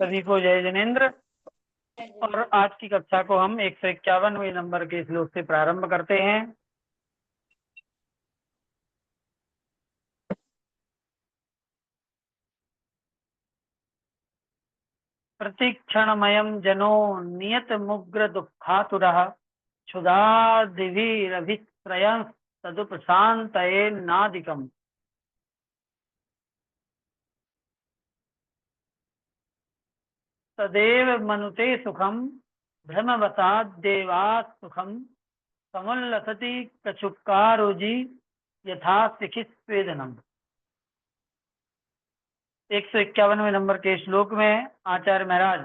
सभी को जय जिनेन्द्र। और आज की कक्षा को हम 151वें नंबर के श्लोक से प्रारंभ करते हैं। प्रतिक्षणमयं जनो नियत मुग्र दुःखातुरः क्षुधादिभिरभित्रयं तदुपशान्तये नादिकम्। तदेव मनुते सुखं भ्रमवशाद्देवात् सुखं समुल्लसति कछुक्कारुजि यथा शिखिस्वेदनम्। 151वें नंबर के श्लोक में आचार्य महाराज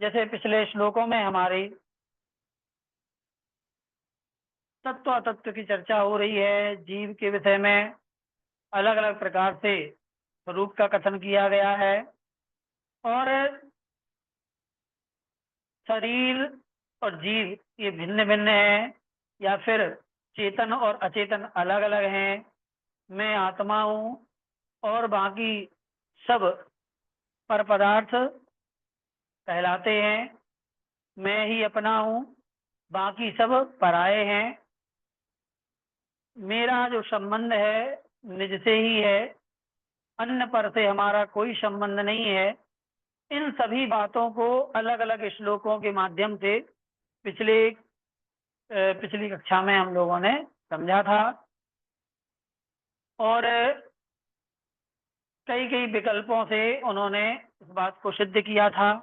जैसे पिछले श्लोकों में हमारी तत्व अतत्व की चर्चा हो रही है, जीव के विषय में अलग अलग प्रकार से स्वरूप का कथन किया गया है और शरीर और जीव ये भिन्न भिन्न है या फिर चेतन और अचेतन अलग अलग हैं। मैं आत्मा हूँ और बाकी सब पर पदार्थ कहलाते हैं। मैं ही अपना हूँ, बाकी सब पराये हैं। मेरा जो संबंध है निज से ही है, अन्य पर से हमारा कोई संबंध नहीं है। इन सभी बातों को अलग अलग श्लोकों के माध्यम से पिछली कक्षा में हम लोगों ने समझा था और कई कई विकल्पों से उन्होंने इस बात को सिद्ध किया था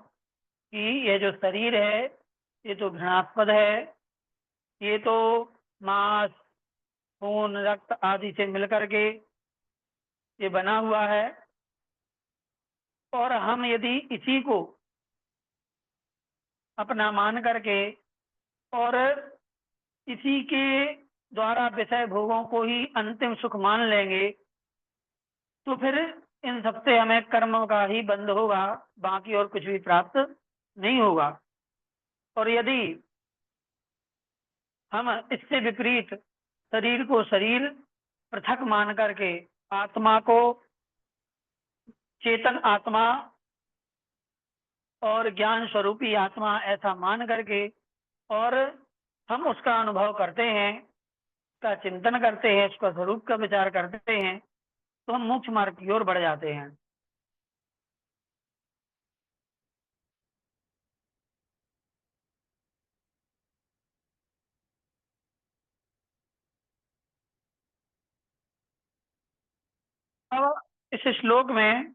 कि यह जो शरीर है ये तो घृणास्पद है, ये तो मांस खून रक्त आदि से मिलकर के ये बना हुआ है और हम यदि इसी को अपना मान करके और इसी के द्वारा विषय भोगों को ही अंतिम सुख मान लेंगे तो फिर इन सबसे हमें कर्म का ही बंध होगा, बाकी और कुछ भी प्राप्त नहीं होगा। और यदि हम इससे विपरीत शरीर को शरीर पृथक मान करके आत्मा को चेतन आत्मा और ज्ञान स्वरूपी आत्मा ऐसा मान करके और हम उसका अनुभव करते हैं, उसका चिंतन करते हैं, उसका स्वरूप का विचार करते हैं तो हम मोक्ष मार्ग की ओर बढ़ जाते हैं। अब इस श्लोक में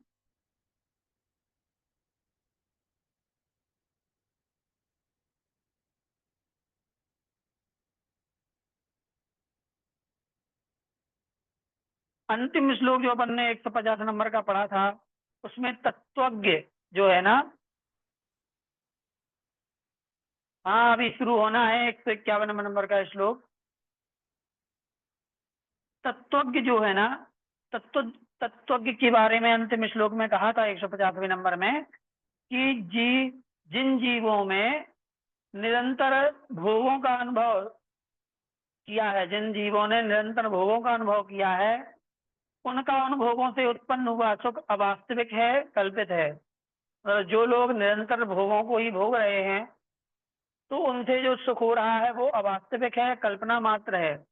अंतिम श्लोक जो अपन ने 150 नंबर का पढ़ा था उसमें तत्वज्ञ जो है ना, हाँ अभी शुरू होना है 151 नंबर का श्लोक। तत्वज्ञ जो है ना, तत्वज्ञ के बारे में अंतिम श्लोक में कहा था 150वें नंबर में कि जिन जीवों में निरंतर भोगों का अनुभव किया है, जिन जीवों ने निरंतर भोगों का अनुभव किया है उनका अनुभवों से उत्पन्न हुआ सुख अवास्तविक है, कल्पित है। और जो लोग निरंतर भोगों को ही भोग रहे हैं तो उनसे जो सुख हो रहा है वो अवास्तविक है, कल्पना मात्र है।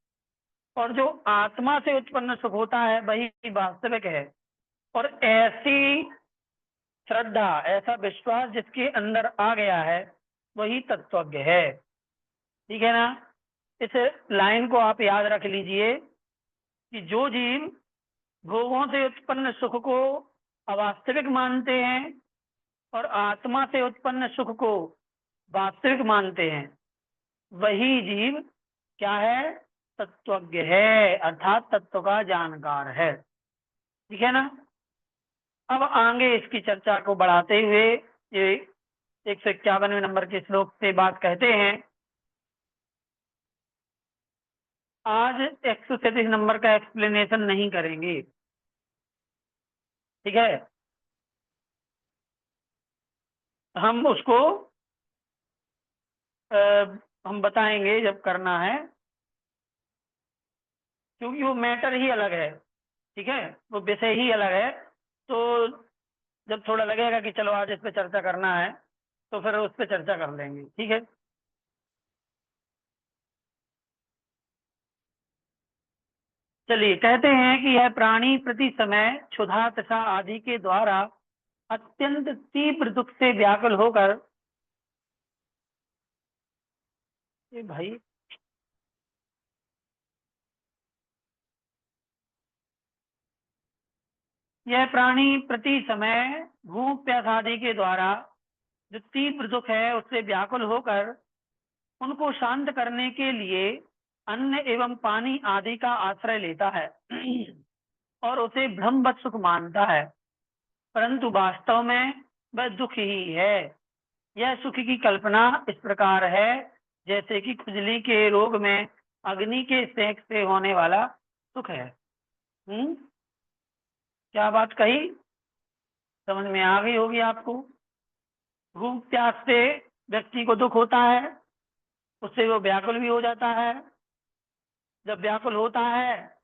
और जो आत्मा से उत्पन्न सुख होता है वही वास्तविक है। और ऐसी श्रद्धा, ऐसा विश्वास जिसके अंदर आ गया है वही तत्वज्ञ है। ठीक है ना? इस लाइन को आप याद रख लीजिए कि जो जीव भोगों से उत्पन्न सुख को अवास्तविक मानते हैं और आत्मा से उत्पन्न सुख को वास्तविक मानते हैं वही जीव क्या है? तत्वज्ञ है, अर्थात तत्व का जानकार है। ठीक है ना? अब आगे इसकी चर्चा को बढ़ाते हुए ये 151वें नंबर के श्लोक से बात कहते हैं। आज 137 नंबर का एक्सप्लेनेशन नहीं करेंगे, ठीक है? हम उसको हम बताएंगे जब करना है, क्योंकि वो मैटर ही अलग है। ठीक है, वो विषय ही अलग है। तो जब थोड़ा लगेगा कि चलो आज इस पे चर्चा करना है तो फिर उस पे चर्चा कर लेंगे, ठीक है। चलिए, कहते हैं कि यह प्राणी प्रति समय क्षुधा तथा आदि के द्वारा अत्यंत तीव्र दुख से व्याकुल होकर, ये भाई, यह प्राणी प्रति समय भूख प्यास आदि के द्वारा जो तीव्र दुख है उससे व्याकुल होकर उनको शांत करने के लिए अन्न एवं पानी आदि का आश्रय लेता है और उसे ब्रह्मवत सुख मानता है, परंतु वास्तव में वह दुख ही है। यह सुख की कल्पना इस प्रकार है जैसे कि खुजली के रोग में अग्नि के सेक से होने वाला सुख है। क्या बात कही, समझ में आ गई होगी आपको। भूख प्यास से व्यक्ति को दुख होता है, उससे वो व्याकुल भी हो जाता है। जब व्याकुल होता है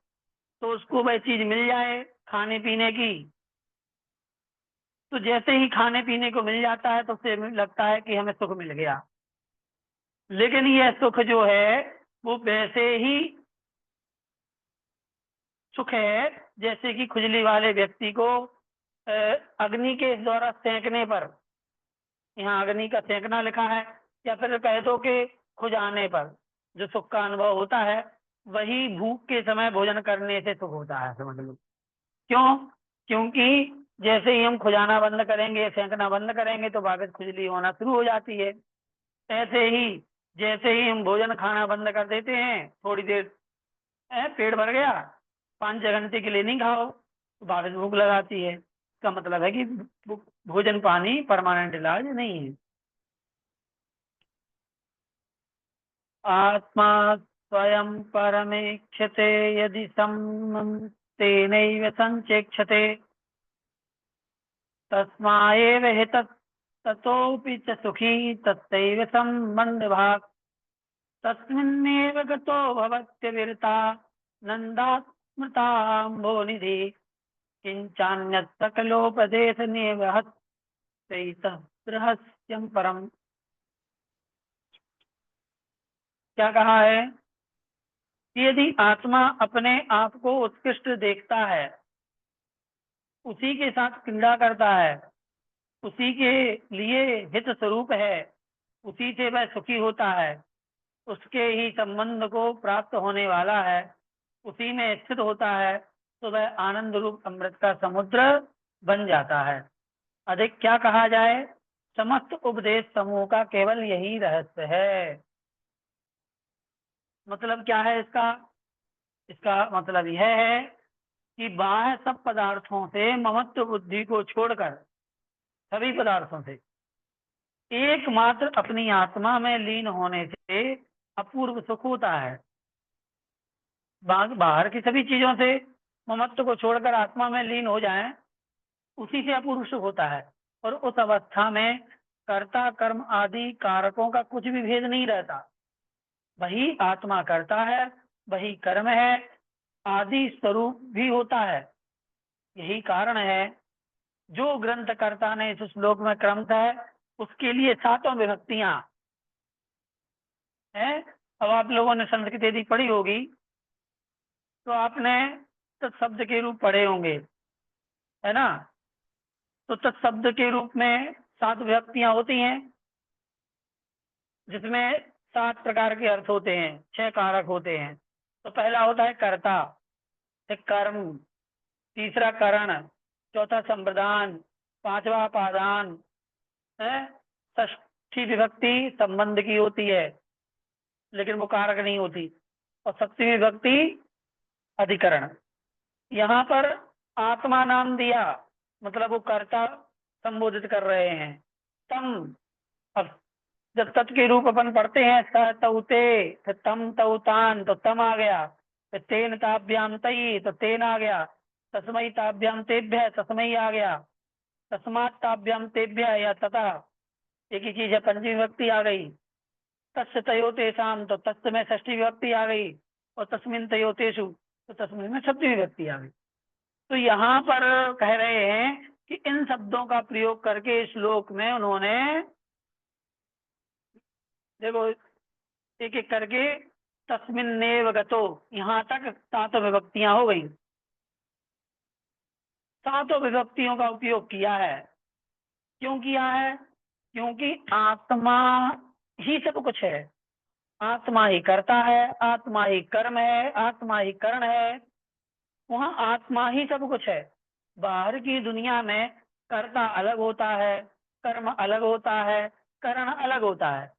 तो उसको वह चीज मिल जाए खाने पीने की, तो जैसे ही खाने पीने को मिल जाता है तो उसे लगता है कि हमें सुख मिल गया। लेकिन यह सुख जो है वो वैसे ही सुख है जैसे कि खुजली वाले व्यक्ति को अग्नि के द्वारा सेंकने पर, यहाँ अग्नि का सेंकना लिखा है, या फिर कह दो कि खुजाने पर जो सुख का अनुभव होता है वही भूख के समय भोजन करने से सुख होता है, समझ लो। क्यों? क्योंकि जैसे ही हम खुजाना बंद करेंगे, सेंकना बंद करेंगे तो वापस खुजली होना शुरू हो जाती है। ऐसे ही जैसे ही हम भोजन खाना बंद कर देते हैं, थोड़ी देर पेट भर गया, 5-6 घंटे के लिए नहीं खाओ तो वापस भूख लगाती है। इसका मतलब है कि भोजन पानी परमानेंट इलाज नहीं है। आत्मा स्वयं परमेक्षते यदि समं तेनैव संचेक्षते तस्माएव हि ततोऽपि च सुखी तस्यैव संबन्धभाक् तस्मिन्नेव गतो भवत्यविरता नन्दात्मताम्भोनिधि किञ्चान्यत् सकलोपदेशनिवहत्यैतः रहस्यं परम्। क्या कहा है कि यदि आत्मा अपने आप को उत्कृष्ट देखता है, उसी के साथ क्रीड़ा करता है, उसी के लिए हित स्वरूप है, उसी से वह सुखी होता है, उसके ही संबंध को प्राप्त होने वाला है, उसी में स्थित होता है, तो वह आनंद रूप अमृत का समुद्र बन जाता है। अधिक क्या कहा जाए, समस्त उपदेश समूह का केवल यही रहस्य है। मतलब क्या है इसका? इसका मतलब यह है कि बाह्य सब पदार्थों से ममत्व बुद्धि को छोड़कर, सभी पदार्थों से एकमात्र अपनी आत्मा में लीन होने से अपूर्व सुख होता है। बाहर की सभी चीजों से ममत्व को छोड़कर आत्मा में लीन हो जाएं, उसी से अपूर्व सुख होता है। और उस अवस्था में कर्ता कर्म आदि कारकों का कुछ भी भेद नहीं रहता। वही आत्मा करता है, वही कर्म है, आदि स्वरूप भी होता है। यही कारण है जो ग्रंथकर्ता ने इस श्लोक में क्रमशः उसके लिए 7 विभक्तियां हैं। अब आप लोगों ने संस्कृत यदि पढ़ी होगी तो आपने तत्शब्द के रूप पढ़े होंगे, है ना। तो तत्शब्द के रूप में 7 विभक्तियां होती हैं, जिसमें 7 प्रकार के अर्थ होते हैं, 6 कारक होते हैं। तो पहला होता है कर्ता, एक कर्म, तीसरा करण, चौथा संप्रदान, पांचवा पादान है, षष्ठी विभक्ति संबंध की होती है लेकिन वो कारक नहीं होती, और सप्तमी विभक्ति अधिकरण। यहाँ पर आत्मा नाम दिया, मतलब वो कर्ता संबोधित कर रहे हैं। तम, अब जब तत् के रूप अपन पढ़ते हैं स तौते, तो तम तौतान, तो तम आ गया, तो तेन ताभ्याम तई, तो तेन आ गया, तस्मई ताभ्याम तेभ्य, तस्मई आ गया, तस्मात् ताभ्याम तेभ्य या तथा, एक ही चीज है, पंचमी विभक्ति आ गई। तस्य तयोतेषाम, तो तस्य में षष्ठी विभक्ति आ गई, और तस्मिन तयोतेषु, तो तस्मिन में सप्तमी विभक्ति आ गई। तो यहाँ पर कह रहे हैं कि इन शब्दों का प्रयोग करके श्लोक में उन्होंने, देखो एक एक करके, तस्मिन्नेव गतो, यहाँ तक सातों विभक्तियां हो गई। सातों विभक्तियों का उपयोग किया है। क्यों किया है? क्योंकि आत्मा ही सब कुछ है। आत्मा ही करता है, आत्मा ही कर्म है, आत्मा ही करण है। वहां आत्मा ही सब कुछ है। बाहर की दुनिया में कर्ता अलग होता है, कर्म अलग होता है, करण अलग होता है।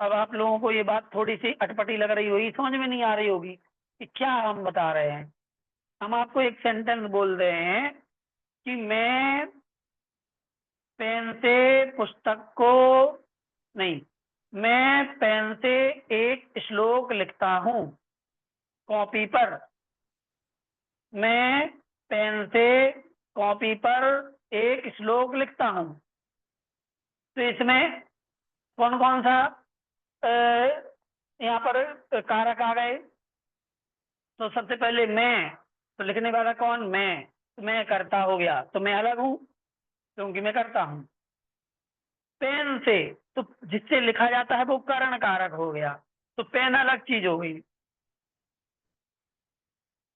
अब आप लोगों को ये बात थोड़ी सी अटपटी लग रही होगी, समझ में नहीं आ रही होगी कि क्या हम बता रहे हैं। हम आपको एक सेंटेंस बोल रहे हैं कि मैं पेन से पुस्तक को, नहीं, मैं पेन से एक श्लोक लिखता हूं कॉपी पर। मैं पेन से कॉपी पर एक श्लोक लिखता हूं। तो इसमें कौन कौन सा यहाँ पर कारक आ गए? तो सबसे पहले मैं, तो लिखने वाला कौन? मैं। तो मैं करता हो गया, तो मैं अलग हूं क्योंकि मैं करता हूं। पेन से, तो जिससे लिखा जाता है वो करण कारक हो गया, तो पेन अलग चीज हो गई।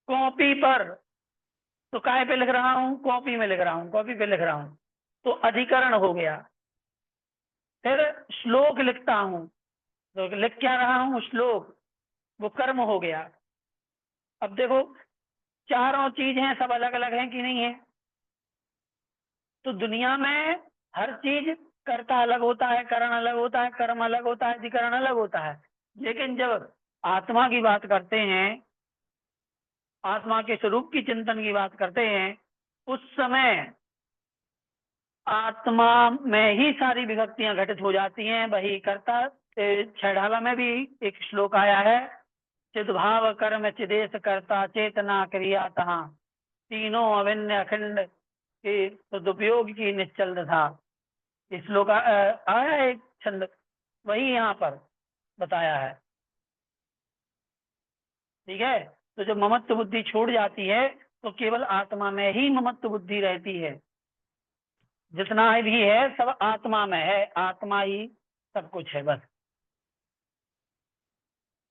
कॉपी पर, तो काय पे लिख रहा हूँ? कॉपी में लिख रहा हूँ, कॉपी पे लिख रहा हूँ, तो अधिकरण हो गया। फिर श्लोक लिखता हूँ, तो लिख क्या रहा हूँ? श्लोक, वो कर्म हो गया। अब देखो, चारों चीज हैं, सब अलग अलग हैं कि नहीं है? तो दुनिया में हर चीज, कर्ता अलग होता है, करण अलग होता है, कर्म अलग होता है, अधिकरण अलग होता है। लेकिन जब आत्मा की बात करते हैं, आत्मा के स्वरूप की चिंतन की बात करते हैं, उस समय आत्मा में ही सारी विभक्तियां घटित हो जाती हैं। वही कर्ता, छेड़ाला में भी एक श्लोक आया है, चिद्भाव कर्म चिदेश कर्ता चेतना क्रिया तहा, तीनों अभिन्न अखंड के सदुपयोग की निश्चल था। इस श्लोक आया है एक छंद, वही यहाँ पर बताया है। ठीक है, तो जब ममत्व बुद्धि छोड़ जाती है तो केवल आत्मा में ही ममत्व बुद्धि रहती है। जितना भी है सब आत्मा में है, आत्मा ही सब कुछ है बस।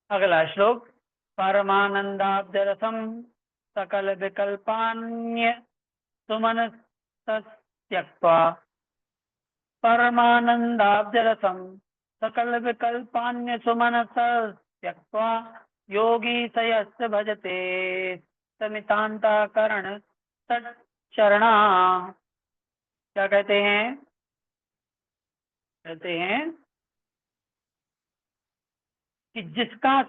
अगला श्लोक, परमानंदाब्जरसम सकल विकल्पान्य सुमन त्यक्त्वा, परमानंदाब्जरसम सकल विकल्पान्य सुमन त्यक्त्वा, योगी सयस्य भजते समितांतकरण सच्चरणा। क्या कहते हैं? कहते हैं कि जिसका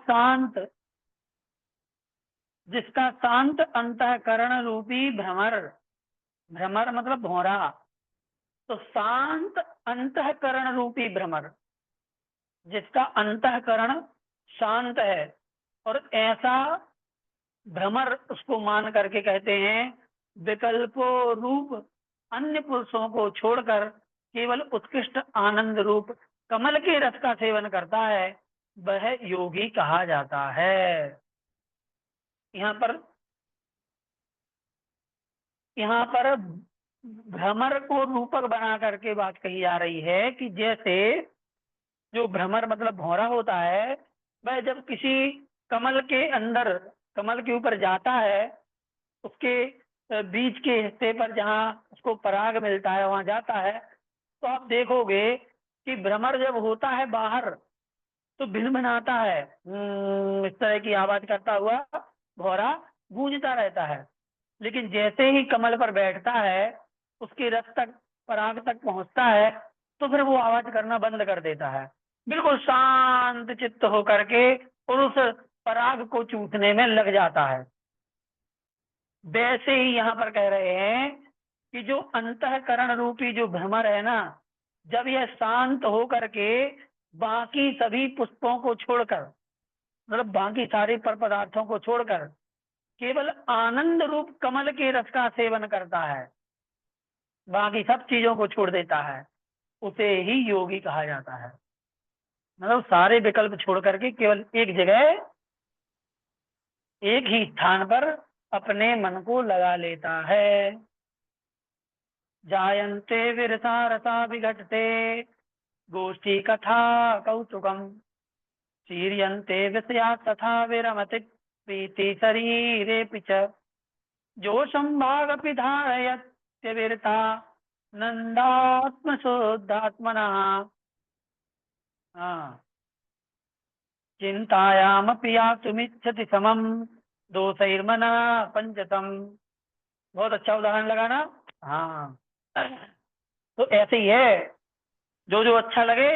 शांत अंतःकरण रूपी भ्रमर, भ्रमर मतलब भौरा, तो शांत अंतःकरण रूपी भ्रमर, जिसका अंतःकरण शांत है, और ऐसा भ्रमर उसको मान करके कहते हैं, विकल्पों रूप अन्य पुरुषों को छोड़कर केवल उत्कृष्ट आनंद रूप कमल के रस का सेवन करता है, वह योगी कहा जाता है। यहाँ पर भ्रमर को रूपक बना करके बात कही जा रही है कि जैसे जो भ्रमर मतलब भौरा होता है, वह जब किसी कमल के अंदर, कमल के ऊपर जाता है, उसके बीच के हिस्से पर जहाँ उसको पराग मिलता है वहां जाता है, तो आप देखोगे कि भ्रमर जब होता है बाहर तो भिनभिनाता है, इस तरह की आवाज करता हुआ भौरा गूंजता रहता है। लेकिन जैसे ही कमल पर बैठता है, उसके रस तक, पराग तक पहुंचता है, तो फिर वो आवाज करना बंद कर देता है, बिल्कुल शांत चित्त होकर के, और उस पराग को चूसने में लग जाता है। वैसे ही यहाँ पर कह रहे हैं कि जो अंतःकरण रूपी जो भ्रमर है ना, जब यह शांत होकर के बाकी सभी पुष्पों को छोड़कर, मतलब बाकी सारे पर पदार्थों को छोड़कर केवल आनंद रूप कमल के रस का सेवन करता है, बाकी सब चीजों को छोड़ देता है, उसे ही योगी कहा जाता है। मतलब सारे विकल्प छोड़ करके केवल एक जगह, एक ही स्थान पर अपने मन को लगा लेता है। जायन्ते विरसा रसा विघटते गोष्ठी कथा कौतुकम चीर्यन्ते विषया तथा विरमति प्रीति शरीरे च जोशं भागपि धारयत्यविरता नन्दात्म शुद्धात्मनः। हाँ, चिंतायामपि यातुमिच्छति समम दोषैर्मना पंचतम। बहुत अच्छा उदाहरण लगाना। हाँ, तो ऐसे ही है, जो जो अच्छा लगे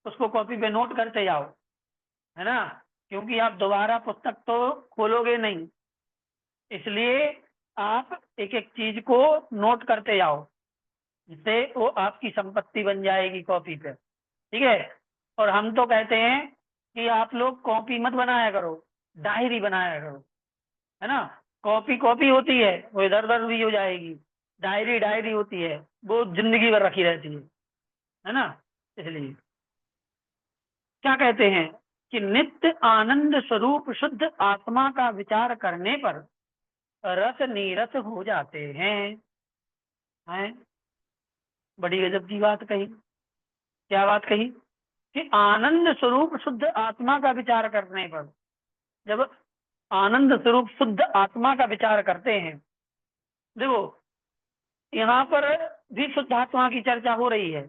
उसको कॉपी पे नोट करते जाओ, है ना, क्योंकि आप दोबारा पुस्तक तो खोलोगे नहीं, इसलिए आप एक एक चीज को नोट करते जाओ, जिससे वो आपकी संपत्ति बन जाएगी कॉपी पे। ठीक है। और हम तो कहते हैं कि आप लोग कॉपी मत बनाया करो, डायरी बनाया करो, है ना। कॉपी कॉपी होती है, वो इधर उधर भी हो जाएगी। डायरी डायरी होती है, वो जिंदगी भर रखी रहती है ना। इसलिए क्या कहते हैं कि नित्य आनंद स्वरूप शुद्ध आत्मा का विचार करने पर रस नीरस हो जाते हैं। बड़ी गजब की बात कही। क्या बात कही कि आनंद स्वरूप शुद्ध आत्मा का विचार करने पर, जब आनंद स्वरूप शुद्ध आत्मा का विचार करते हैं, देखो यहाँ पर भी शुद्ध आत्मा की चर्चा हो रही है।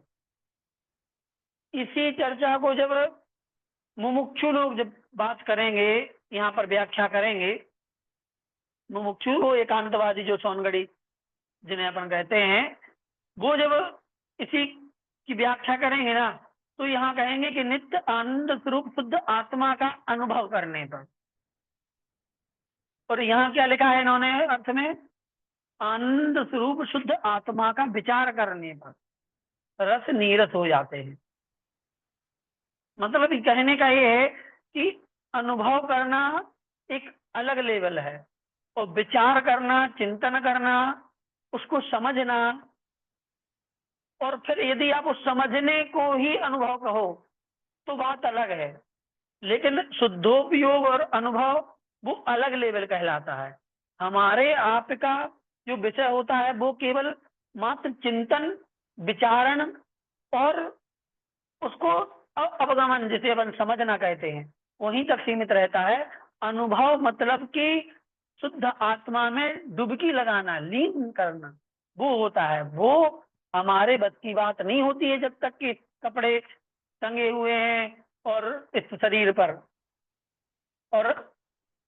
इसी चर्चा को जब मुमुक्षु लोग जब बात करेंगे, यहाँ पर व्याख्या करेंगे, मुमुक्षु वो एकांतवादी जो सोनगढ़ी जिन्हें अपन कहते हैं, वो जब इसी की व्याख्या करेंगे ना, तो यहाँ कहेंगे कि नित्य आनंद स्वरूप शुद्ध आत्मा का अनुभव करने पर। और यहाँ क्या लिखा है इन्होंने अर्थ में, आनंद स्वरूप शुद्ध आत्मा का विचार करने पर रस नीरस हो जाते हैं। मतलब कहने का ये है कि अनुभव करना एक अलग लेवल है, और विचार करना, चिंतन करना, उसको समझना, और फिर यदि आप उस समझने को ही अनुभव कहो तो बात अलग है। लेकिन शुद्धोपयोग और अनुभव वो अलग लेवल कहलाता है। हमारे आप का जो विषय होता है वो केवल मात्र चिंतन, विचारण और उसको अवगमन, जिसे अपन समझना कहते हैं, वहीं तक सीमित रहता है। अनुभव मतलब कि शुद्ध आत्मा में डुबकी लगाना, लीन करना, वो होता है। वो हमारे बस की बात नहीं होती है, जब तक कि कपड़े टंगे हुए हैं और इस शरीर पर और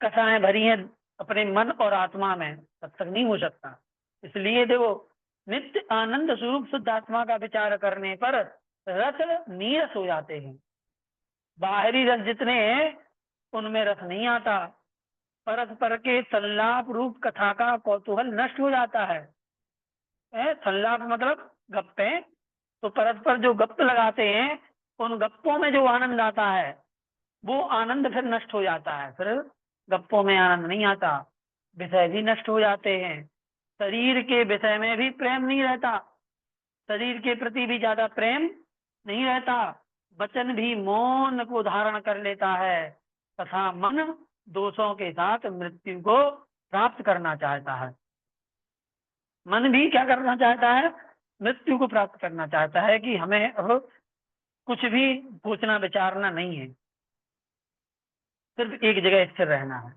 कथाएं भरी हैं अपने मन और आत्मा में, तब तक नहीं हो सकता। इसलिए देखो, नित्य आनंद स्वरूप शुद्ध आत्मा का विचार करने पर रस नीरस हो जाते हैं। बाहरी रस जितने हैं उनमें रस नहीं आता। परस्पर के संलाप रूप कथा का कौतूहल नष्ट हो जाता है। संलाप मतलब गप्पे, तो परस्पर जो गप्प लगाते हैं, उन गप्पों में जो आनंद आता है वो आनंद फिर नष्ट हो जाता है। फिर गप्पों में आनंद नहीं आता, विषय भी नष्ट हो जाते हैं। शरीर के विषय में भी प्रेम नहीं रहता, शरीर के प्रति भी ज्यादा प्रेम नहीं रहता। वचन भी मौन को धारण कर लेता है, तथा मन दोषों के साथ मृत्यु को प्राप्त करना चाहता है। मन भी क्या करना चाहता है, मृत्यु को प्राप्त करना चाहता है, कि हमें अब कुछ भी सोचना विचारना नहीं है, सिर्फ एक जगह स्थिर रहना है।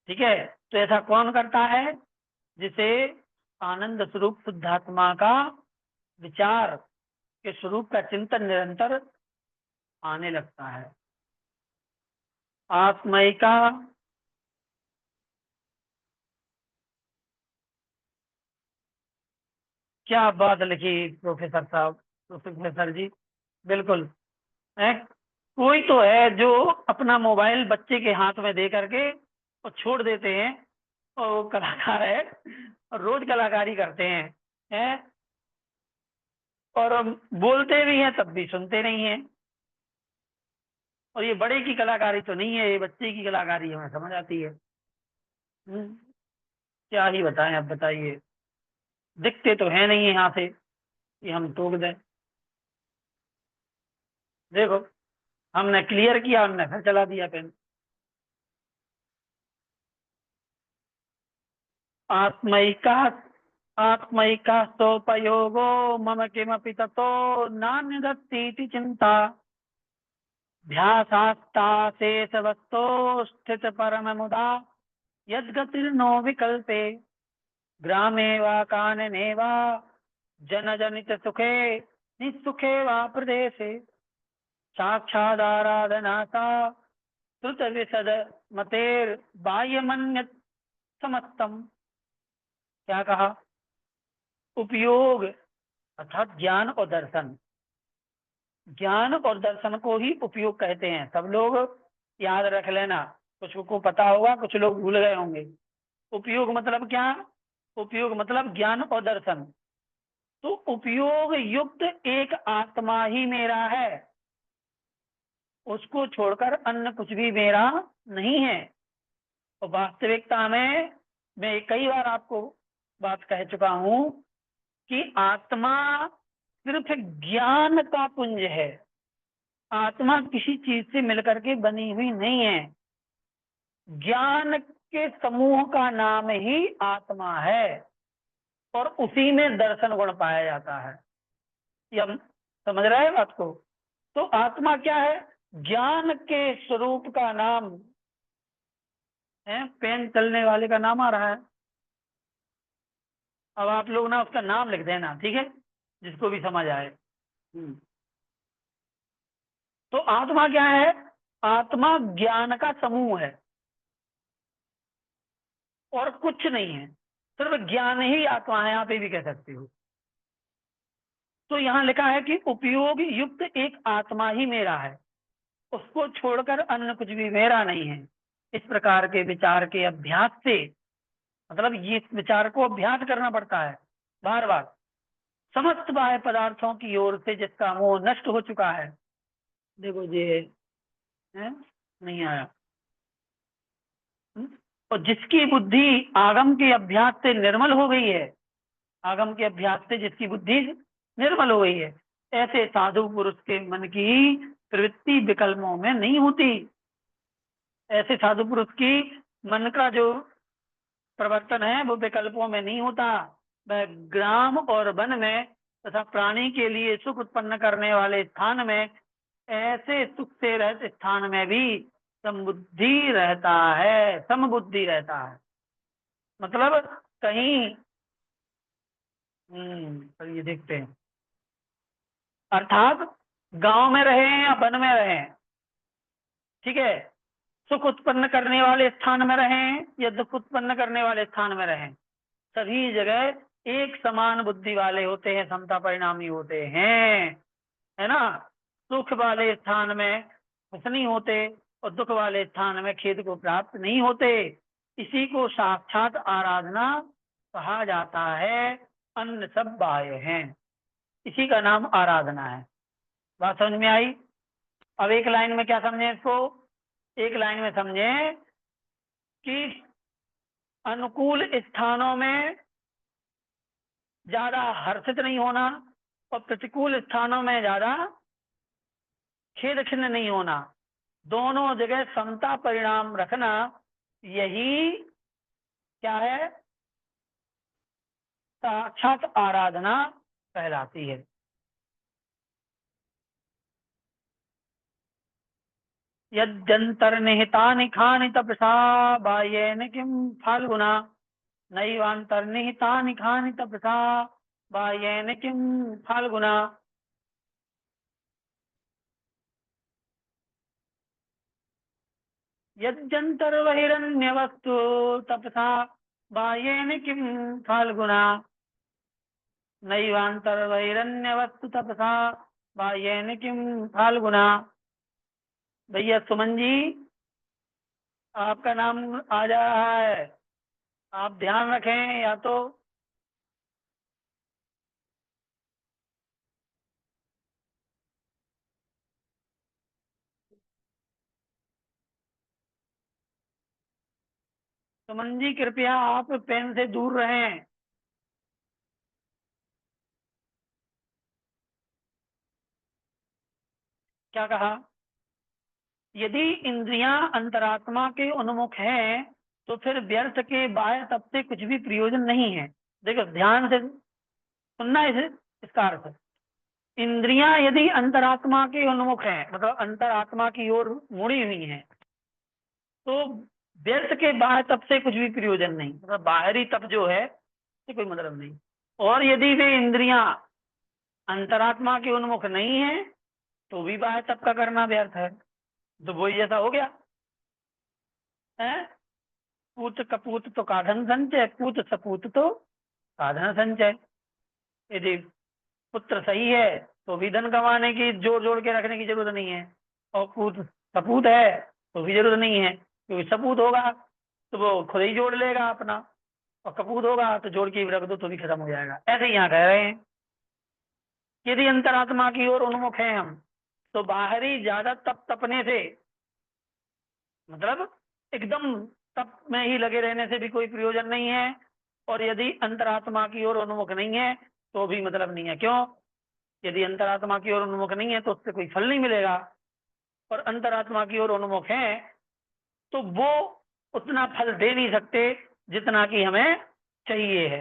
ठीक है। तो ऐसा कौन करता है, जिसे आनंद स्वरूप शुद्धात्मा का विचार के स्वरूप का चिंतन निरंतर आने लगता है। आत्मय का क्या बात लिखी प्रोफेसर साहब, प्रोफेसर जी, बिल्कुल है। कोई तो है जो अपना मोबाइल बच्चे के हाथ में दे करके और छोड़ देते हैं, और वो कलाकार है और रोज कलाकारी करते हैं और बोलते भी हैं तब भी सुनते नहीं है। और ये बड़े की कलाकारी तो नहीं है, ये बच्चे की कलाकारी हमें समझ आती है। क्या ही बताएं, अब बताइए। दिखते तो है नहीं यहाँ से कि हम टोक दें। देखो, हमने क्लियर किया, हमने फिर चला दिया पेन। आत्मयिका आत्मैकास्तोपयोगो मम किमपि ततो नान्यदत्तीति चिंता ध्यासास्ताशेषवस्तो स्थित परममुदा यद्गतिर्नो विकल्पे ग्रामे वा कानने वा जनजनित सुखे निसुखे वा प्रदेशे साक्षादाराधना सा श्रुत विशद मतेर बाह्यमन्यत् समस्तम। क्या कहा? उपयोग अर्थात ज्ञान और दर्शन, ज्ञान और दर्शन को ही उपयोग कहते हैं। सब लोग याद रख लेना, कुछ को पता होगा, कुछ लोग भूल गए होंगे। उपयोग मतलब क्या? उपयोग मतलब ज्ञान और दर्शन। तो उपयोग युक्त एक आत्मा ही मेरा है, उसको छोड़कर अन्य कुछ भी मेरा नहीं है। और वास्तविकता में मैं कई बार आपको बात कह चुका हूं कि आत्मा सिर्फ ज्ञान का पुंज है। आत्मा किसी चीज से मिलकर के बनी हुई नहीं है। ज्ञान के समूह का नाम ही आत्मा है और उसी में दर्शन गुण पाया जाता है। ये हम समझ रहे हैं बात को? तो आत्मा क्या है? ज्ञान के स्वरूप का नाम है। पेन चलने वाले का नाम आ रहा है, अब आप लोग ना उसका नाम लिख देना, ठीक है, जिसको भी समझ आए। तो आत्मा क्या है? आत्मा ज्ञान का समूह है और कुछ नहीं है, सिर्फ ज्ञान ही आत्मा है, आप ये भी कह सकते हो। तो यहाँ लिखा है कि उपयोग युक्त एक आत्मा ही मेरा है, उसको छोड़कर अन्य कुछ भी मेरा नहीं है। इस प्रकार के विचार के अभ्यास से, मतलब ये विचार को अभ्यास करना पड़ता है बार बार, समस्त बाह्य पदार्थों की ओर से जिसका मोह नष्ट हो चुका है। देखो ये है, नहीं आया। और जिसकी बुद्धि आगम के अभ्यास से निर्मल हो गई है, आगम के अभ्यास से जिसकी बुद्धि निर्मल हो गई है, ऐसे साधु पुरुष के मन की प्रवृत्ति विकल्पों में नहीं होती। ऐसे साधु पुरुष की मन का जो प्रवर्तन है वो विकल्पों में नहीं होता। वह ग्राम और वन में तथा प्राणी के लिए सुख उत्पन्न करने वाले स्थान में, ऐसे सुख से रहित स्थान में भी समबुद्धि रहता है, समबुद्धि रहता है। मतलब कहीं तो ये देखते हैं, अर्थात गांव में रहे या वन में रहे, ठीक है, सुख उत्पन्न करने वाले स्थान में रहें या दुख उत्पन्न करने वाले स्थान में रहें, सभी जगह एक समान बुद्धि वाले होते हैं, समता परिणामी होते हैं, है ना। सुख वाले स्थान में खुश नहीं होते और दुख वाले स्थान में खेद को प्राप्त नहीं होते। इसी को साक्षात आराधना कहा जाता है। अन्य सब बाह्य हैं, इसी का नाम आराधना है। बात समझ में आई? अब एक लाइन में क्या समझे इसको? एक लाइन में समझे कि अनुकूल स्थानों में ज्यादा हर्षित नहीं होना और प्रतिकूल स्थानों में ज्यादा खेद खिन्न नहीं होना, दोनों जगह समता परिणाम रखना, यही क्या है? साक्षात आराधना कहलाती है। यद्यंतर्निहितानि खानि तपसा बाह्येन किं फाल्गुना नैवांतर्निहितानि खानि तपसा बाह्येन किं फाल्गुना। यद्यंतर्बहिरन्यवस्तु तपसा बाह्येन किं फाल्गुना नैवांतर्बहिरन्यवस्तु तपसा बाह्येन किं फाल्गुना। भैया सुमन जी, आपका नाम आ जा रहा है, आप ध्यान रखें। या तो सुमन जी कृपया आप पेन से दूर रहें। क्या कहा? यदि इंद्रियां अंतरात्मा के उन्मुख हैं तो फिर व्यर्थ के बाह्य तप से कुछ भी प्रयोजन नहीं है। देखो ध्यान से सुनना, इसे इसका अर्थ, इंद्रियां यदि अंतरात्मा के उन्मुख हैं, मतलब अंतरात्मा की ओर मुड़ी हुई हैं, तो व्यर्थ के बाह्य तप से कुछ भी प्रयोजन नहीं, मतलब बाहरी तप जो है ये कोई मतलब नहीं। और यदि वे इंद्रियां अंतरात्मा के उन्मुख नहीं है, तो भी बाह्य तप का करना व्यर्थ है। तो वही जैसा हो गया है, पूत कपूत तो काढ़न संचय, पूत सपूत तो साधन संचय। यदि पुत्र सही है तो भी धन कमाने की जोड़ जोड़ के रखने की जरूरत नहीं है, और पूत सपूत है तो भी जरूरत नहीं है, क्योंकि सपूत होगा तो वो खुद ही जोड़ लेगा अपना, और कपूत होगा तो जोड़ के भी रख दो तो भी खत्म हो जाएगा। ऐसे ही यहाँ कह रहे हैं, यदि अंतरात्मा की ओर उन्मुख है हम, तो बाहरी ज्यादा तप तपने से, मतलब एकदम तप में ही लगे रहने से भी कोई प्रयोजन नहीं है। और यदि अंतरात्मा की ओर उन्मुख नहीं है तो भी मतलब नहीं है। क्यों? यदि अंतरात्मा की ओर उन्मुख नहीं है तो उससे कोई फल नहीं मिलेगा, और अंतरात्मा की ओर उन्मुख है तो वो उतना फल दे नहीं सकते जितना कि हमें चाहिए है।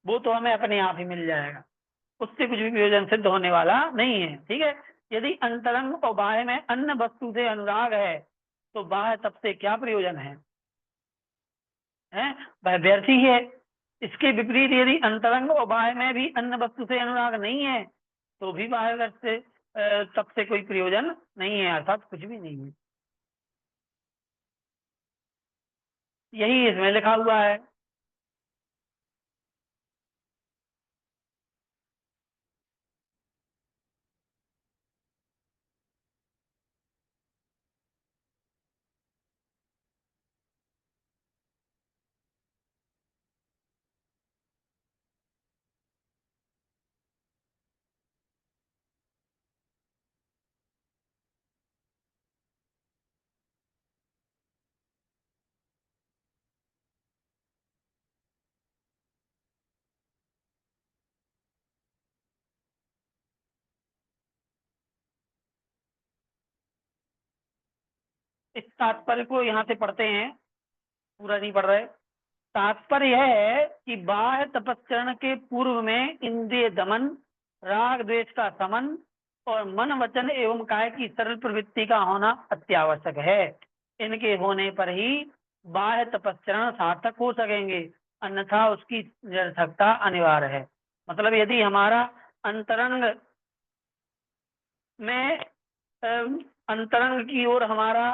वो तो हमें अपने आप ही मिल जाएगा, उससे कुछ भी प्रयोजन सिद्ध होने वाला नहीं है। ठीक है, यदि अंतरंग और बाह्य में अन्य वस्तु से अनुराग है, तो बाह्य तब से क्या प्रयोजन है? वह व्यर्थ ही है। इसके विपरीत यदि अंतरंग और बाह्य में भी अन्य वस्तु से अनुराग नहीं है, तो भी बाह्य से तब से कोई प्रयोजन नहीं है, अर्थात कुछ भी नहीं है। यही इसमें लिखा हुआ है। इस तात्पर्य को यहाँ से पढ़ते हैं, पूरा नहीं पढ़ रहे। तात्पर्य यह है कि बाह्य तपस्चरण के पूर्व में इंद्रिय दमन, राग द्वेष का समन और मन वचन एवं काय की सरल प्रवृत्ति का होना अत्यावश्यक है। इनके होने पर ही बाह्य तपस्चरण सार्थक हो सकेंगे, अन्यथा उसकी निरर्थकता अनिवार्य है। मतलब यदि हमारा अंतरंग में अंतरंग की ओर हमारा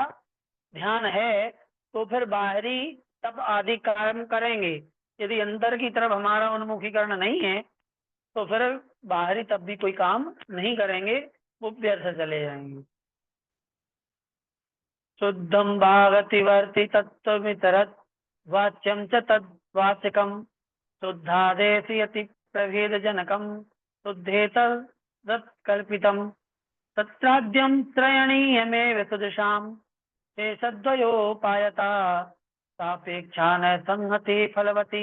ध्यान है, तो फिर बाहरी तप आदि कर्म करेंगे। यदि अंदर की तरफ हमारा उन्मुखीकरण नहीं है, तो फिर बाहरी तप भी कोई काम नहीं करेंगे, वो व्यर्थ चले जाएंगे। शुद्धम भागतिवर्ति तत्वमितरत् वाच्यम च तद्वाचिकम शुद्धादेशयति प्रभेद जनकम शुद्धेतरत्कल्पितम तत्राद्यम त्रयणीयमेव सुदशाम शेषद्वयोपायता सापेक्षा न संहति फलवती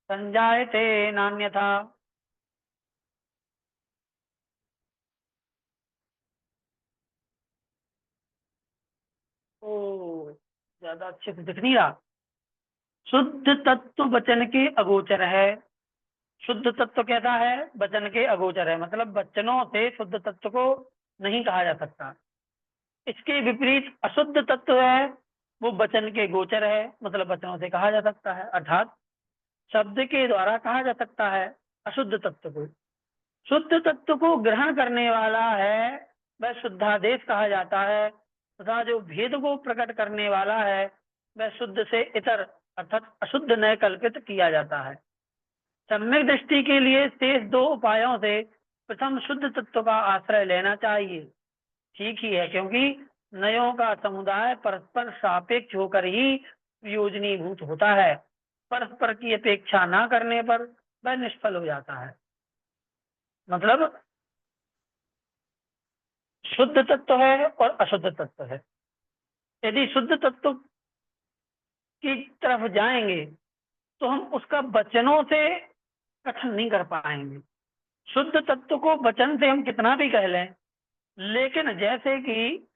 संजायते नान्यथा। ओ, ज्यादा अच्छे से दिख नहीं रहा। शुद्ध तत्व वचन के अगोचर है। शुद्ध तत्व कैसा है? वचन के अगोचर है, मतलब वचनों से शुद्ध तत्व को नहीं कहा जा सकता। इसके विपरीत अशुद्ध तत्व है, वो वचन के गोचर है, मतलब वचनों से कहा जा सकता है, अर्थात शब्द के द्वारा कहा जा सकता है अशुद्ध तत्व को। शुद्ध तत्व को ग्रहण करने वाला है वह शुद्धादेश कहा जाता है, तथा जो भेद को प्रकट करने वाला है वह शुद्ध से इतर अर्थात अशुद्ध न कल्पित किया जाता है। सम्यक दृष्टि के लिए शेष दो उपायों से प्रथम शुद्ध तत्व का आश्रय लेना चाहिए। ठीक ही है, क्योंकि नयों का समुदाय परस्पर सापेक्ष होकर ही प्रयोजनीभूत होता है। परस्पर की अपेक्षा न करने पर वह निष्फल हो जाता है। मतलब शुद्ध तत्व है और अशुद्ध तत्व है। यदि शुद्ध तत्व की तरफ जाएंगे तो हम उसका वचनों से कथन नहीं कर पाएंगे। शुद्ध तत्व को वचन से हम कितना भी कह लें, लेकिन जैसे कि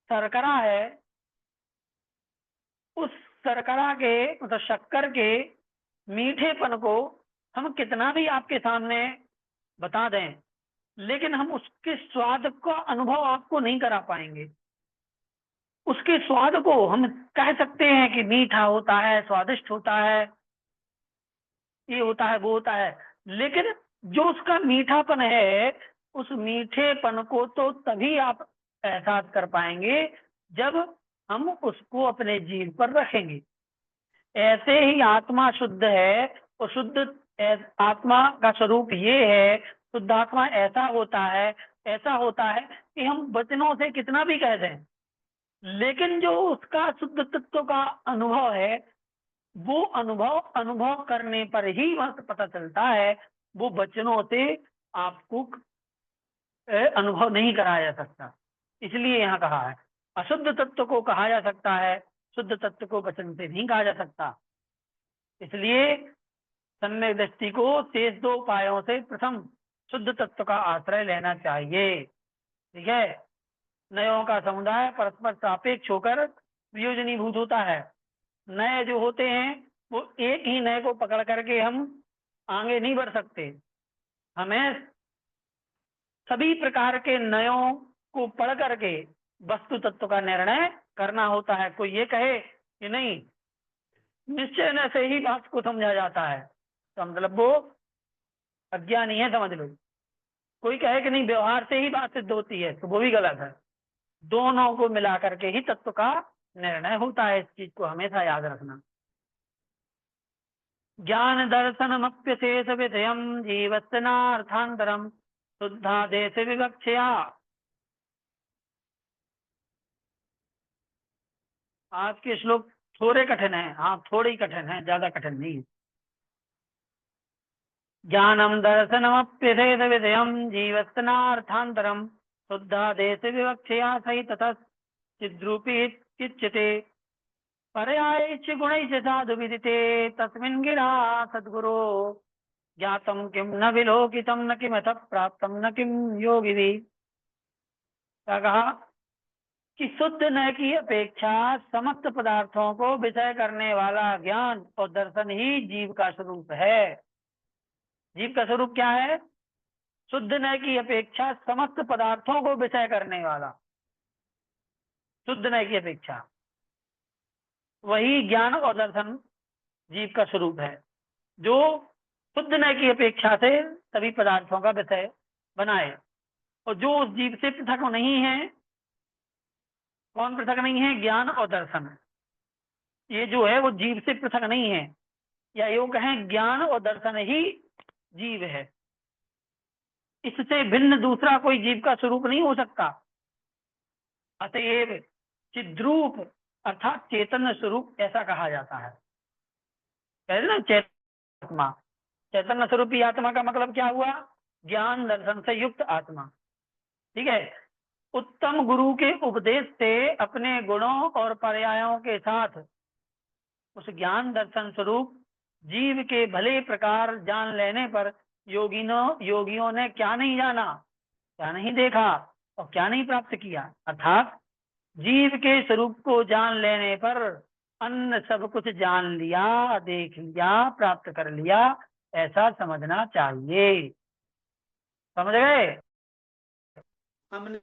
शर्करा है, उस शर्करा के मतलब शक्कर के मीठेपन को हम कितना भी आपके सामने बता दें, लेकिन हम उसके स्वाद का अनुभव आपको नहीं करा पाएंगे। उसके स्वाद को हम कह सकते हैं कि मीठा होता है, स्वादिष्ट होता है, ये होता है, वो होता है, लेकिन जो उसका मीठापन है, उस मीठेपन को तो तभी आप एहसास कर पाएंगे जब हम उसको अपने जीभ पर रखेंगे। ऐसे ही आत्मा शुद्ध है, और शुद्ध आत्मा का स्वरूप ये है, शुद्ध आत्मा ऐसा होता है, ऐसा होता है कि हम वचनों से कितना भी कह दें, लेकिन जो उसका शुद्ध तत्व का अनुभव है, वो अनुभव करने पर ही वह पता चलता है। वो वचनों से आपको अनुभव नहीं कराया जा सकता। इसलिए यहाँ कहा है अशुद्ध तत्व को कहा जा सकता है, शुद्ध तत्व को वचन से नहीं कहा जा सकता। इसलिए सम्यक दृष्टि को शेष दो उपायों से प्रथम शुद्ध तत्व का आश्रय लेना चाहिए। ठीक है। नयों का समुदाय परस्पर सापेक्ष होकर वियोजनीभूत होता है। नए जो होते हैं वो एक ही नए को पकड़ करके हम आगे नहीं बढ़ सकते। हमें सभी प्रकार के नयों को पढ़ करके वस्तु तत्व का निर्णय करना होता है। कोई ये कहे कि नहीं निश्चय न से ही बात को समझा जाता है, तो मतलब वो अज्ञानी है, समझ लो। कोई कहे कि नहीं व्यवहार से ही बात सिद्ध होती है, तो वो भी गलत है। दोनों को मिला करके ही तत्व का निर्णय होता है। इस चीज को हमेशा याद रखना। ज्ञान दर्शनमप्यशेष विधेयम जीवत्सनार्थांतरम शुद्धा देश विवक्षया। आज के श्लोक थोड़े कठिन है, हाँ थोड़े ही कठिन है, ज्यादा कठिन नहीं है। ज्ञानम दर्शनमप्यशेष विधेयम जीवत्सनार्थांतरम शुद्धा देश विवक्षया सही तथा चिद्रूपी चिच्यते पर्यायैश्च गुणैश्च साधु विदिते तस्मिन् गिरा सद्गुरो ज्ञातम किम न विलोकितम न किमथ प्राप्तम न किम योगिभिः। क्या कहा कि शुद्ध न की अपेक्षा समस्त पदार्थों को विषय करने वाला ज्ञान और दर्शन ही जीव का स्वरूप है। जीव का स्वरूप क्या है? शुद्ध न की अपेक्षा समस्त पदार्थों को विषय करने वाला, शुद्ध न की अपेक्षा वही ज्ञान और दर्शन जीव का स्वरूप है, जो शुद्ध न की अपेक्षा से सभी पदार्थों का विषय बनाए। और जो उस जीव से पृथक नहीं है, कौन पृथक नहीं है? ज्ञान और दर्शन। ये जो है वो जीव से पृथक नहीं है, या यूं कहें ज्ञान और दर्शन ही जीव है। इससे भिन्न दूसरा कोई जीव का स्वरूप नहीं हो सकता। अतएव चिद्रूप अर्थात चेतन स्वरूप ऐसा कहा जाता है। कहते ना चैतन्य आत्मा, चैतन्य स्वरूपी आत्मा का मतलब क्या हुआ? ज्ञान दर्शन से युक्त आत्मा। ठीक है। उत्तम गुरु के उपदेश से अपने गुणों और पर्यायों के साथ उस ज्ञान दर्शन स्वरूप जीव के भले प्रकार जान लेने पर योगियों ने क्या नहीं जाना, क्या नहीं देखा और क्या नहीं प्राप्त किया। अर्थात जीव के स्वरूप को जान लेने पर अन्य सब कुछ जान लिया, देख लिया, प्राप्त कर लिया, ऐसा समझना चाहिए। समझ गए? हमने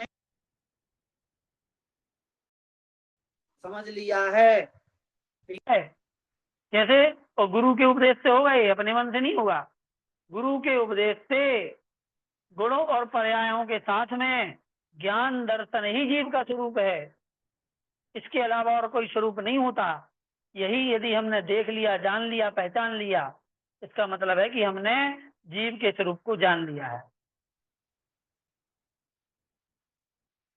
समझ लिया है। ठीक है। कैसे? और गुरु के उपदेश से होगा, ये अपने मन से नहीं होगा। गुरु के उपदेश से गुणों और पर्यायों के साथ में ज्ञान दर्शन ही जीव का स्वरूप है। इसके अलावा और कोई स्वरूप नहीं होता। यही यदि हमने देख लिया, जान लिया, पहचान लिया, इसका मतलब है कि हमने जीव के स्वरूप को जान लिया है।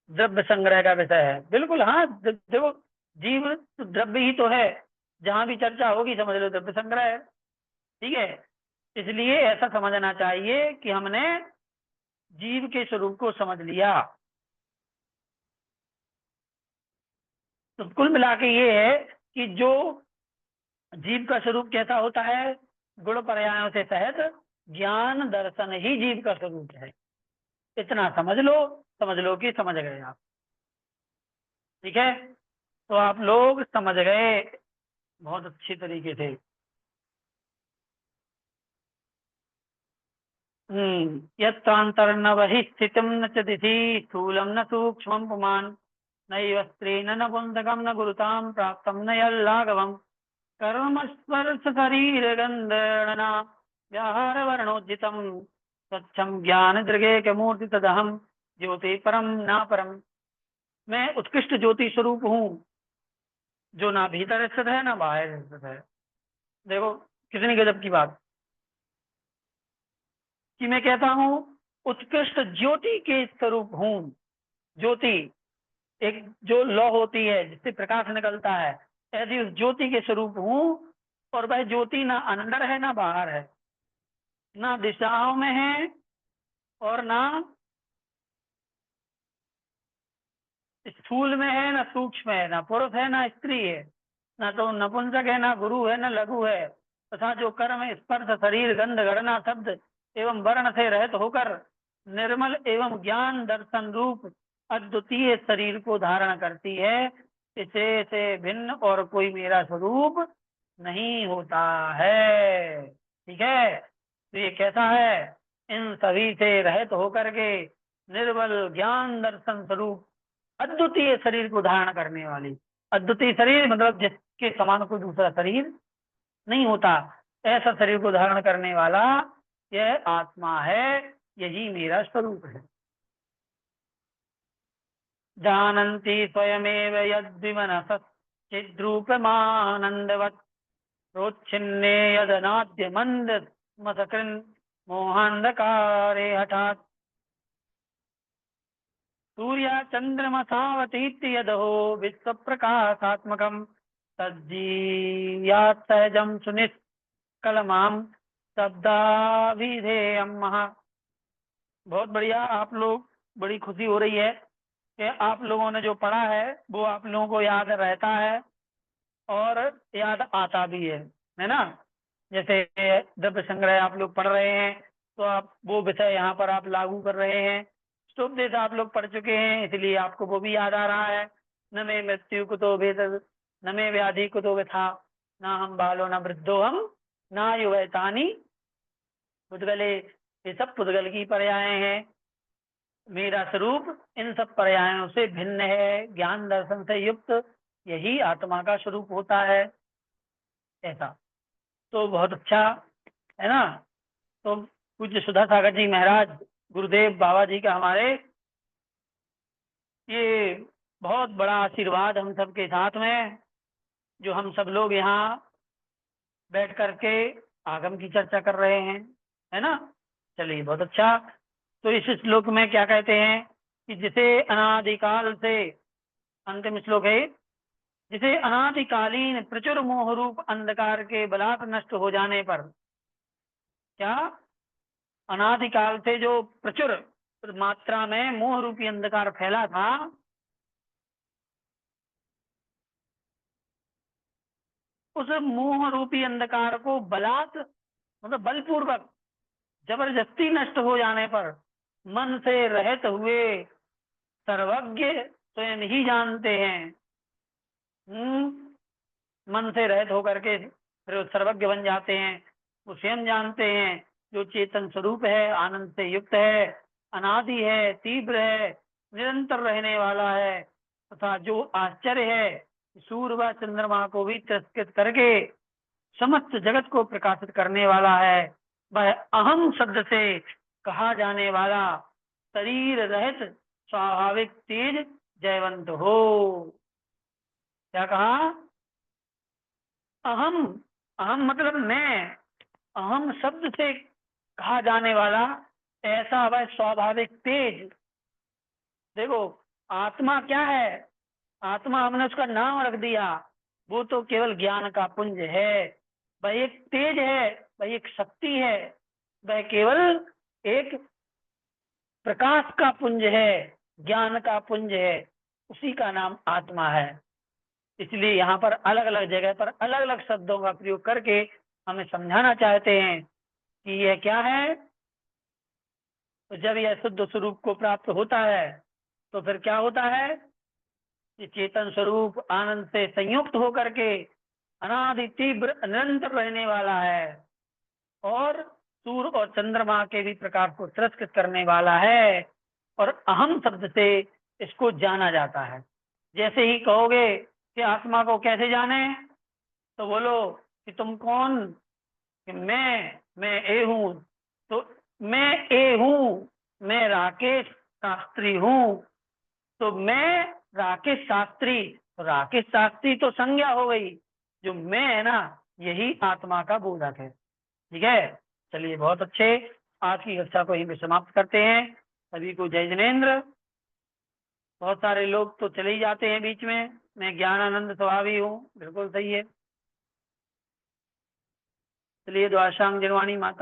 द्रव्य संग्रह का विषय है, बिल्कुल। हाँ देखो, जीव द्रव्य ही तो है, जहां भी चर्चा होगी समझ लो द्रव्य संग्रह है। ठीक है। इसलिए ऐसा समझना चाहिए कि हमने जीव के स्वरूप को समझ लिया। तो कुल मिला के ये है कि जो जीव का स्वरूप कैसा होता है? गुण पर्यायों से सहित ज्ञान दर्शन ही जीव का स्वरूप है। इतना समझ लो कि समझ गए आप। ठीक है। तो आप लोग समझ गए बहुत अच्छी तरीके से। यत्रांतर्न बहिः स्थितं न च दिशि स्थूलं न सूक्ष्मं पुमान् नैव स्त्रीण न पुंसकं न गुरुतां प्राप्तं न यल्लाघवम् कर्म स्पर्श शरीर गंधर्णना व्याहार वर्णोज्जितम स्वच्छम ज्ञान दृगे के मूर्ति तदहम ज्योति परम ना परम। मैं उत्कृष्ट ज्योति स्वरूप हूँ, जो ना भीतर स्थित है ना बाहर स्थित है। देखो कितनी गजब की बात कि मैं कहता हूँ उत्कृष्ट ज्योति के स्वरूप हूँ। ज्योति एक जो लौ होती है जिससे प्रकाश निकलता है, ऐसी उस ज्योति के स्वरूप हूँ। और वह ज्योति ना अंदर है ना बाहर है, ना दिशाओं में है और ना स्थूल में है ना सूक्ष्म है, ना पुरुष है ना स्त्री है, ना तो नपुंसक है ना गुरु है ना लघु है, तथा जो कर्म स्पर्श शरीर गंध गणना शब्द एवं वर्ण से रहित होकर निर्मल एवं ज्ञान दर्शन रूप अद्वितीय शरीर को धारण करती है, इसे से भिन्न और कोई मेरा स्वरूप नहीं होता है। ठीक है, तो ये कैसा है? इन सभी से रहित होकर के निर्बल ज्ञान दर्शन स्वरूप अद्वितीय शरीर को धारण करने वाली। अद्वितीय शरीर मतलब जिसके समान कोई दूसरा शरीर नहीं होता, ऐसा शरीर को धारण करने वाला यह आत्मा है, यही मेरा स्वरूप है। जानन्ति स्वयमेव यद्विमनसः चिद्रूपमानन्दवत् प्रोच्छिन्ने यदनाद्य मंद मसकृन् मोहांधकारे हठात् सूर्य चंद्रमसावतीत्य यदहो विश्व प्रकाशात्मकम तज्जीयात् सहजम सुनिष्कलमाम शब्दाभिधेयम महा। बहुत बढ़िया, आप लोग, बड़ी खुशी हो रही है कि आप लोगों ने जो पढ़ा है वो आप लोगों को याद रहता है और याद आता भी है ना। जैसे द्रव्य संग्रह आप लोग पढ़ रहे हैं तो आप वो विषय यहाँ पर आप लागू कर रहे हैं। उपदेश आप लोग पढ़ चुके हैं इसलिए आपको वो भी याद आ रहा है। न में मृत्यु कुतो भेद, न में व्याधि कुतो व्यथा, ना हम बालो न वृद्धो हम ना युवैतानी पुद्गले। ये सब पुद्गल की पर्याय हैं। मेरा स्वरूप इन सब पर्यायों से भिन्न है, ज्ञान दर्शन से युक्त यही आत्मा का स्वरूप होता है। ऐसा तो बहुत अच्छा है ना। तो पूज्य सुधा सागर जी महाराज गुरुदेव बाबा जी का हमारे ये बहुत बड़ा आशीर्वाद हम सबके साथ में, जो हम सब लोग यहाँ बैठ करके आगम की चर्चा कर रहे हैं, है ना। चलिए बहुत अच्छा। तो इस श्लोक में क्या कहते हैं कि जिसे अनादिकाल से, अंतिम श्लोक है, जिसे अनादिकालीन प्रचुर मोह रूप अंधकार के बलात् नष्ट हो जाने पर, क्या अनादिकाल से जो प्रचुर मात्रा में मोह रूपी अंधकार फैला था, उस मोह रूपी अंधकार को बलात् मतलब बलपूर्वक जबरदस्ती नष्ट हो जाने पर मन से रहित हुए सर्वज्ञ स्वयं ही जानते हैं। मन से रहित होकर के फिर वो सर्वज्ञ बन जाते हैं। वो स्वयं जानते हैं जो चेतन स्वरूप है, आनंद से युक्त है, अनादि है, तीव्र है, निरंतर रहने वाला है, तथा जो आश्चर्य है, सूर्य व चंद्रमा को भी तिरस्कृत करके समस्त जगत को प्रकाशित करने वाला है। वह अहम शब्द से कहा जाने वाला शरीर रहित स्वाभाविक तेज जयवंत हो। क्या कहा? अहम, अहम मतलब मैं, अहम शब्द से कहा जाने वाला ऐसा वह स्वाभाविक तेज। देखो आत्मा क्या है? आत्मा हमने उसका नाम रख दिया, वो तो केवल ज्ञान का पुंज है। वह एक तेज है, वह एक शक्ति है, वह केवल एक प्रकाश का पुंज है, ज्ञान का पुंज है, उसी का नाम आत्मा है। इसलिए यहाँ पर अलग अलग जगह पर अलग अलग शब्दों का प्रयोग करके हमें समझाना चाहते हैं कि यह क्या है। तो जब यह शुद्ध स्वरूप को प्राप्त होता है तो फिर क्या होता है कि चेतन स्वरूप आनंद से संयुक्त होकर के अनादि तीव्र निरंतर रहने वाला है और सूर्य और चंद्रमा के भी प्रकाश को तिरस्कृत करने वाला है और अहम शब्द से इसको जाना जाता है। जैसे ही कहोगे कि आत्मा को कैसे जाने, तो बोलो कि तुम कौन, कि मैं ए हूँ, तो मैं ए हूँ, मैं राकेश शास्त्री हूँ, तो मैं राकेश शास्त्री, तो राकेश शास्त्री तो संज्ञा हो गई, जो मैं है ना यही आत्मा का बोधक है। ठीक है, चलिए बहुत अच्छे, आज की कक्षा को यहीं पे समाप्त करते हैं। सभी को जय जिनेन्द्र। बहुत सारे लोग तो चले ही जाते हैं बीच में, मैं ज्ञानानंद स्वभावी हूँ, बिल्कुल सही है। चलिए द्वाशांग जगवाणी माता